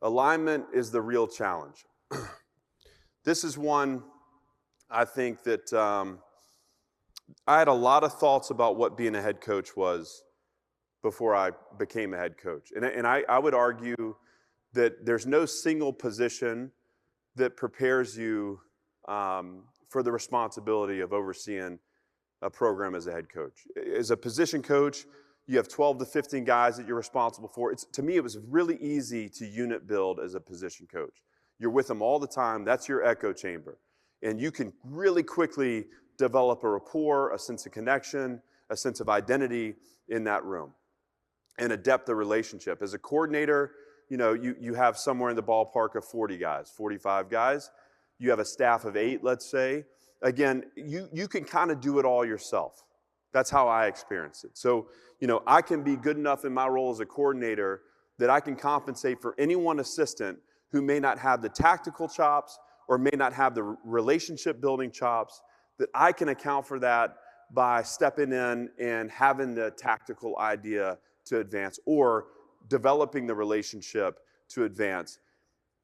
Alignment is the real challenge. This is one I think that I had a lot of thoughts about what being a head coach was before I became a head coach. And I would argue that there's no single position that prepares you for the responsibility of overseeing a program as a head coach. As a position coach, you have 12 to 15 guys that you're responsible for. To me, it was really easy to unit build as a position coach. You're with them all the time. That's your echo chamber. And you can really quickly develop a rapport, a sense of connection, a sense of identity in that room, and a depth of relationship. As a coordinator, you have somewhere in the ballpark of 40 guys, 45 guys. You have a staff of 8, let's say. Again, you can kind of do it all yourself. That's how I experience it. So, I can be good enough in my role as a coordinator that I can compensate for any one assistant who may not have the tactical chops or may not have the relationship building chops, that I can account for that by stepping in and having the tactical idea to advance or developing the relationship to advance.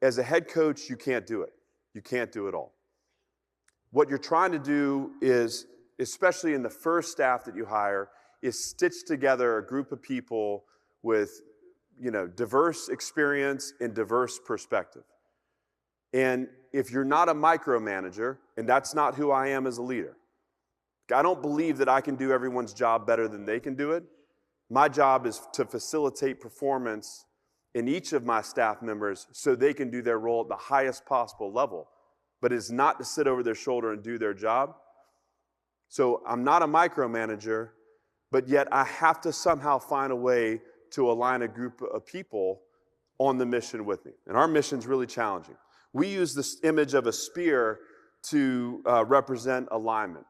As a head coach, you can't do it. You can't do it all. What you're trying to do is, especially in the first staff that you hire, is stitch together a group of people with, diverse experience and diverse perspective. And if you're not a micromanager, and that's not who I am as a leader, I don't believe that I can do everyone's job better than they can do it. My job is to facilitate performance in each of my staff members so they can do their role at the highest possible level, but it's not to sit over their shoulder and do their job. So I'm not a micromanager, but yet I have to somehow find a way to align a group of people on the mission with me. And our mission's really challenging. We use this image of a spear to represent alignment.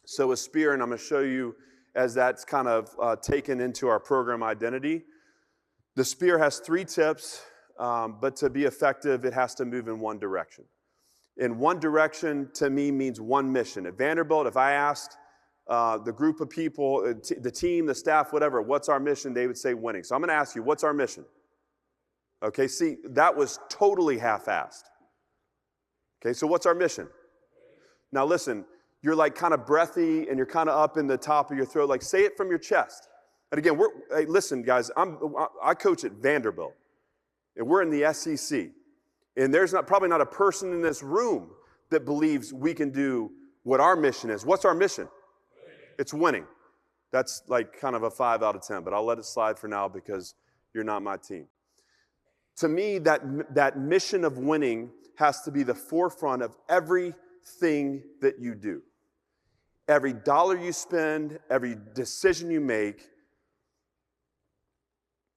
So a spear, and I'm going to show you as that's kind of taken into our program identity. The spear has 3 tips, but to be effective, it has to move in one direction. In one direction, to me, means one mission. At Vanderbilt, if I asked the group of people, the team, the staff, whatever, what's our mission, they would say winning. So I'm going to ask you, what's our mission? Okay, see, that was totally half-assed. Okay, so what's our mission? Now listen, you're like kind of breathy and you're kind of up in the top of your throat. Like, say it from your chest. And again, hey, listen, guys, I coach at Vanderbilt, and we're in the SEC. And there's probably not a person in this room that believes we can do what our mission is. What's our mission? It's winning. That's like kind of a 5 out of 10, but I'll let it slide for now because you're not my team. To me, that mission of winning has to be the forefront of everything that you do. Every dollar you spend, every decision you make,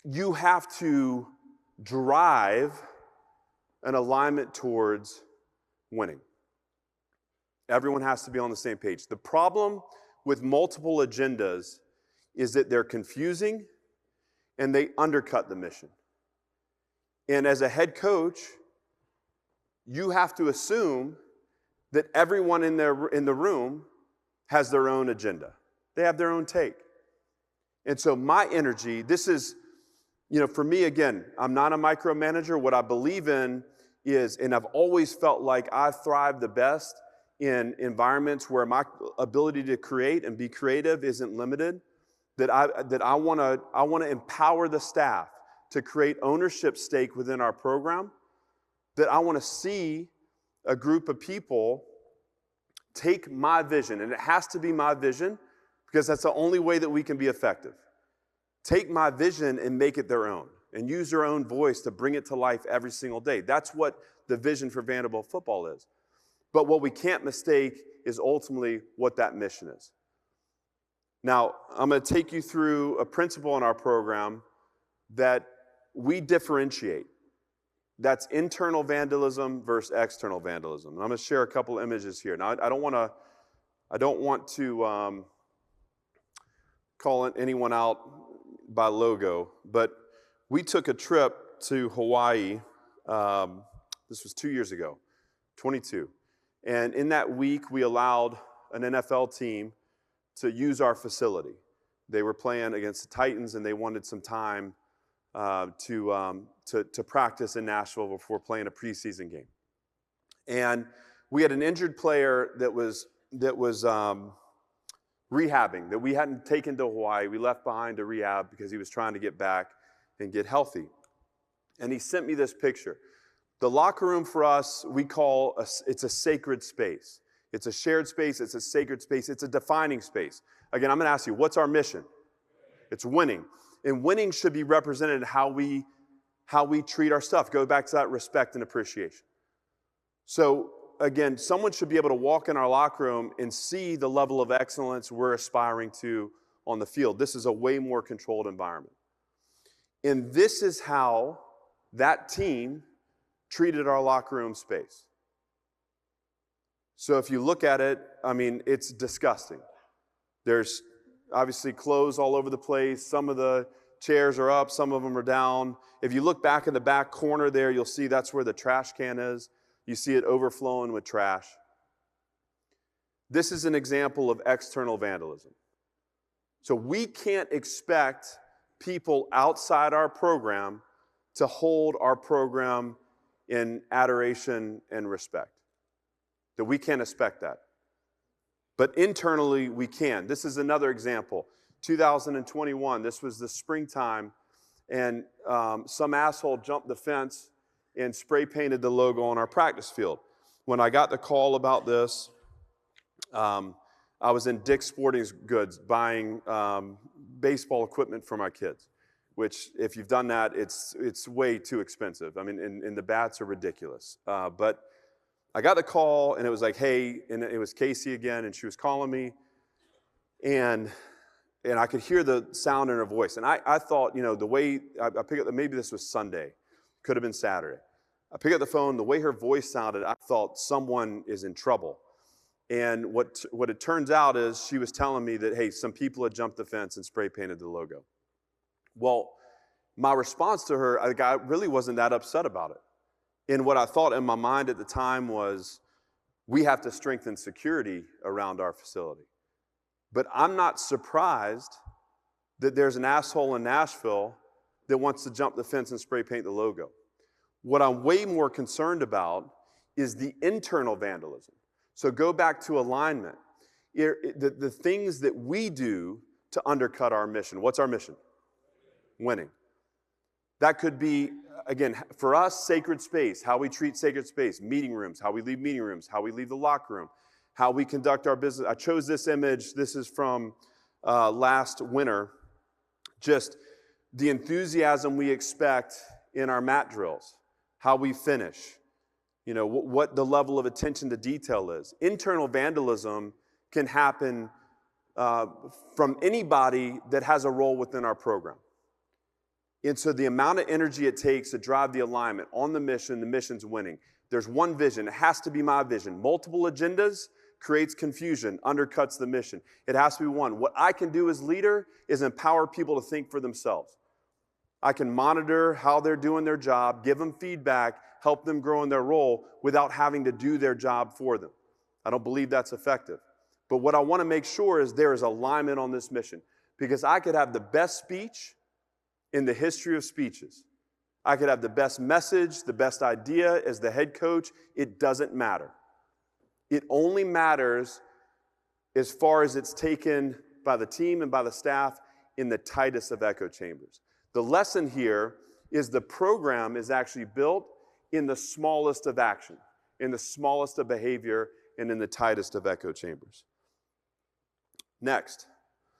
you have to drive an alignment towards winning. Everyone has to be on the same page. The problem with multiple agendas is that they're confusing and they undercut the mission. And as a head coach, you have to assume that everyone in the room has their own agenda. They have their own take. And so my energy, this is, for me, again, I'm not a micromanager. What I believe in is, and I've always felt like I thrive the best in environments where my ability to create and be creative isn't limited, that I want to empower the staff to create ownership stake within our program, that I want to see a group of people take my vision, and it has to be my vision because that's the only way that we can be effective. Take my vision and make it their own and use their own voice to bring it to life every single day. That's what the vision for Vanderbilt football is. But what we can't mistake is ultimately what that mission is. Now, I'm going to take you through a principle in our program that we differentiate. That's internal vandalism versus external vandalism. And I'm going to share a couple images here. Now, I don't want to call anyone out by logo, but we took a trip to Hawaii. This was 2 years ago, 22. And in that week, we allowed an NFL team to use our facility. They were playing against the Titans, and they wanted some time to practice in Nashville before playing a preseason game. And we had an injured player that was rehabbing, that we hadn't taken to Hawaii. We left behind to rehab because he was trying to get back and get healthy. And he sent me this picture. The locker room for us, it's a sacred space. It's a shared space. It's a sacred space. It's a defining space. Again, I'm going to ask you, what's our mission? It's winning. And winning should be represented in how we treat our stuff. Go back to that respect and appreciation. So again, someone should be able to walk in our locker room and see the level of excellence we're aspiring to on the field. This is a way more controlled environment. And this is how that team treated our locker room space. So if you look at it, I mean, it's disgusting. There's obviously clothes all over the place. Some of the chairs are up, some of them are down. If you look back in the back corner there, you'll see that's where the trash can is. You see it overflowing with trash. This is an example of external vandalism. So we can't expect people outside our program to hold our program in adoration and respect. That we can't expect that. But internally, we can. This is another example. 2021, this was the springtime, and some asshole jumped the fence and spray painted the logo on our practice field. When I got the call about this, I was in Dick's Sporting Goods buying baseball equipment for my kids, which if you've done that, it's way too expensive. I mean, and the bats are ridiculous. But I got the call, and it was like, hey, and it was Casey again, and she was calling me, and I could hear the sound in her voice. And I thought, the way I picked up, maybe this was Sunday, could have been Saturday. I picked up the phone, the way her voice sounded, I thought someone is in trouble. And what it turns out is she was telling me that, hey, some people had jumped the fence and spray painted the logo. Well, my response to her, I really wasn't that upset about it. And what I thought in my mind at the time was, we have to strengthen security around our facility. But I'm not surprised that there's an asshole in Nashville that wants to jump the fence and spray paint the logo. What I'm way more concerned about is the internal vandalism. So go back to alignment. The things that we do to undercut our mission. What's our mission? Winning. That could be, again, for us, sacred space, how we treat sacred space, meeting rooms, how we leave meeting rooms, how we leave the locker room, how we conduct our business. I chose this image. This is from last winter. Just the enthusiasm we expect in our mat drills, how we finish, what the level of attention to detail is. Internal vandalism can happen from anybody that has a role within our program. And so the amount of energy it takes to drive the alignment on the mission's winning. There's one vision. It has to be my vision. Multiple agendas creates confusion, undercuts the mission. It has to be one. What I can do as leader is empower people to think for themselves. I can monitor how they're doing their job, give them feedback, help them grow in their role without having to do their job for them. I don't believe that's effective. But what I want to make sure is there is alignment on this mission, because I could have the best speech in the history of speeches. I could have the best message, the best idea as the head coach. It doesn't matter. It only matters as far as it's taken by the team and by the staff in the tightest of echo chambers. The lesson here is the program is actually built in the smallest of action, in the smallest of behavior, and in the tightest of echo chambers. Next.